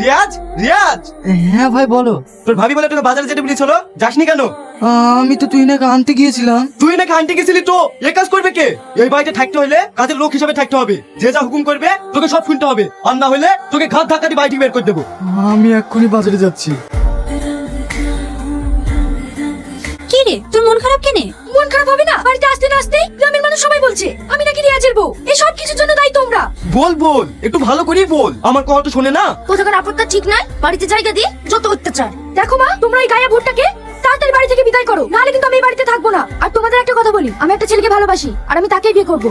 রিয়াজ, রিয়াজ। হ্যাঁ ভাই বলো। তোর ভাবি বলে তোকে বাজারে যেতে বলেছিল, যাসনি কেন? আমি তো তুই নাকি আনতে গিয়েছিলাম। তুই নাকি আনতে গেছিলি, তো এই কাজ করবে কে? এই বাড়িতে থাকতে হলে কাজের লোক হিসেবে থাকতে হবে। যে যা হুকুম করবে তোকে সব শুনতে হবে, আর না হলে তোকে ঘাট ধাক্কা দিয়ে বাড়ি থেকে বের করে দেবো। আমি এক্ষুনি বাজারে যাচ্ছি। কি রে, তোর মন খারাপ কেনে? মন খারাপ হবে না? বাড়িতে আসতে না আসতে গ্রামের মানুষ সবাই বলছে আমি নাকি রিয়াজের বউ। এই সব কিছুর জন্য দায়ী তোমরা। বল বল, একটু ভালো করেই বল, আমার কথা তো শোনে না। কোথাকার আপত্তি ঠিক নাই, বাড়িতে জায়গা দিয়ে যত অত্যাচার। দেখো মা, তোমরা এই গায়া ভুট্টাকে তাড়াতাড়ি বাড়ি থেকে বিদায় করো, নাহলে কিন্তু আমি এই বাড়িতে থাকবো না। আর তোমাদের একটা কথা বলি, আমি একটা ছেলেকে ভালোবাসি আর আমি তাকেই বিয়ে করবো।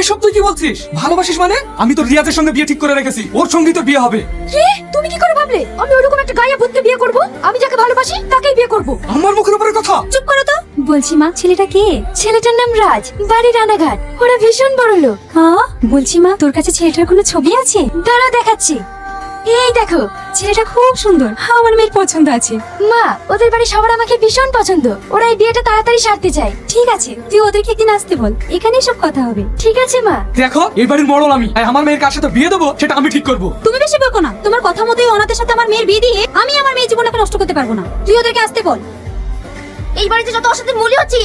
এসব তুই কি বলছিস? ভালোবাসিস মানে? আমি তো রিয়াজের সঙ্গে বিয়ে ঠিক করে রেখেছি, ওর সঙ্গেই তোর বিয়ে হবে। কি? তুমি কি করে ভাবলে আমি ওরকম একটা গায়া ভূতকে বিয়ে করবো? আমি যাকে ভালোবাসি তাকেই বিয়ে করবো। আমার মুখের উপরে কথা। চুপ করো তো। বলছি মা, ছেলেটা কে? ছেলেটার নাম রাজ, বাড়ি রানাঘাট। ওরা ভীষণ বড় লোক। হ্যাঁ বলছি মা, তোর কাছে ছেলেটার কোনো ছবি আছে? দাঁড়া দেখাচ্ছি। এই দেখো, ছেলেটা খুব সুন্দর, আমার মেয়ের পছন্দ আছে। মা, ওদের বাড়ি সবার আমাকে ভীষণ পছন্দ, ওরা এই বিয়েটা তাড়াতাড়ি সারতে চায়। ঠিক আছে, তুই ওদেরকে একদিন আসতে বল, এখানেই সব কথা হবে। ঠিক আছে মা। দেখো, এই বাড়ির মরল আমি, আর আমার মেয়ের কার সাথে বিয়ে দেবো সেটা আমি ঠিক করবো। তুমি বেশি বকো না, তোমার কথা মতোই অনাথের সাথে আমার মেয়ের বিয়ে দিয়ে আমি আমার মেয়ের জীবনটাকে নষ্ট করতে পারবো না। তুই ওদেরকে আসতে বল। এই বাড়িতে যত অসাধ্যের মূল্য হচ্ছে।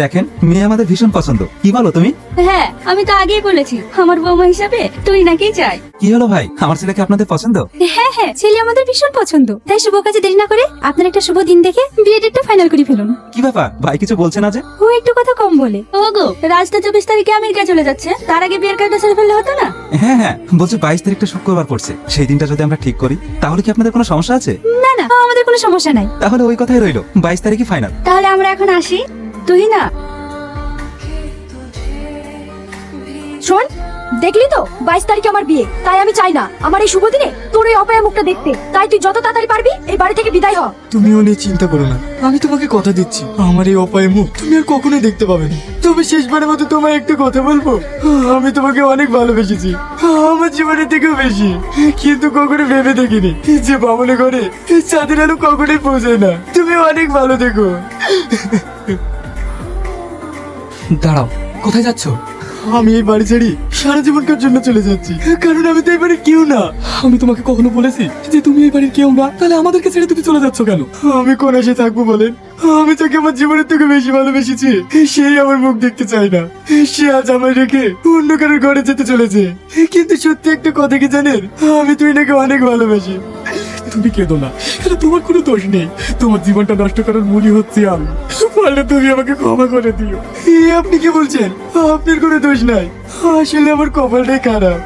দেখেন, মেয়ে আমাদের ভীষণ পছন্দ। কি বলো তুমি? হ্যাঁ, আমি তো আগেই বলেছি আমার বৌমা হিসাবে তুই নাকি চাই। কি হলো ভাই, আমার ছেলেকে আপনাদের পছন্দ? হ্যাঁ হ্যাঁ, ছেলে আমাদের ভীষণ পছন্দ। তাই শুভ কাজে দেরি না করে আপনার একটা শুভ দিন দেখে বিয়ে ডেটটা ফাইনাল করে ফেলুন। কি ব্যাপার, ভাই কিছু বলছে না যে? ও একটু কথা কম বলে। ওগো, রাজটা 24 তারিখে আমেরিকা চলে যাচ্ছে, তার আগে বিয়ের কাজটা সেরে ফেললে হতো না? হ্যাঁ হ্যাঁ, বলছে 22 তারিখটা শুক্রবার পড়ছে, সেই দিনটা যদি আমরা ঠিক করি তাহলে কি আপনাদের কোনো সমস্যা আছে? না না, আমাদের কোনো সমস্যা নাই। তাহলে ওই কথাই রইলো, 22 তারিখই ফাইনাল। তাহলে আমরা এখন আসি। তুই না শোন, দেখলি তো 22 তারিখে আমার বিয়ে, তাই আমি চাই না আমার এই শুভ দিনে তোর এই অপয়া মুখটা দেখতে। তাই তুই যত তাড়াতাড়ি পারবি এই বাড়ি থেকে বিদায় হ। তুমিও নিয়ে চিন্তা করো না, আমি তোমাকে কথা দিচ্ছি আমার এই অপায় মুখ তুমি আর কখনোই দেখতে পাবে না। তবে শেষবারের মতো তোমায় একটা কথা বলবো, আমি তোমাকে অনেক ভালোবেসেছি, আমার জীবনের থেকেও বেশি। কিন্তু কখনো ভেবে দেখিনি যে বামনে ঘরে চাঁদের আলো কখনোই পৌঁছায় না। তুমি অনেক ভালো থেকো। দাঁড়াও, কোথায় যাচ্ছ? আমি এই বাড়ি ছেড়ে সারা জীবনকার জন্য চলে যাচ্ছি, কারণ আমি তো এই বাড়ির কেউ না। আমি তোমাকে কখনো বলেছি যে তুমি এই বাড়ির কেউ না? তাহলে আমাদেরকে ছেড়ে তুমি চলে যাচ্ছ কেন? আমি কোন আশে থাকবো বলেন? আমি তোকে আমার জীবনের থেকে বেশি ভালোবেসেছি, সেই আমার মুখ দেখতে চাই না। সে আজ আমায় রেখে অন্য কারোর ঘরে যেতে চলেছে। কিন্তু সত্যি একটা কথা কি জানেন, আমি তুই নাকি অনেক ভালোবাসি। তুমি কেঁদো না, এটা তোমার কোনো দোষ নেই। তোমার জীবনটা নষ্ট করার মূলই হচ্ছে আমি। পারলে তুমি আমাকে ক্ষমা করে দিও। আপনি কি বলছেন? আপনার কোনো দোষ নাই, আসলে আমার কপালটাই খারাপ।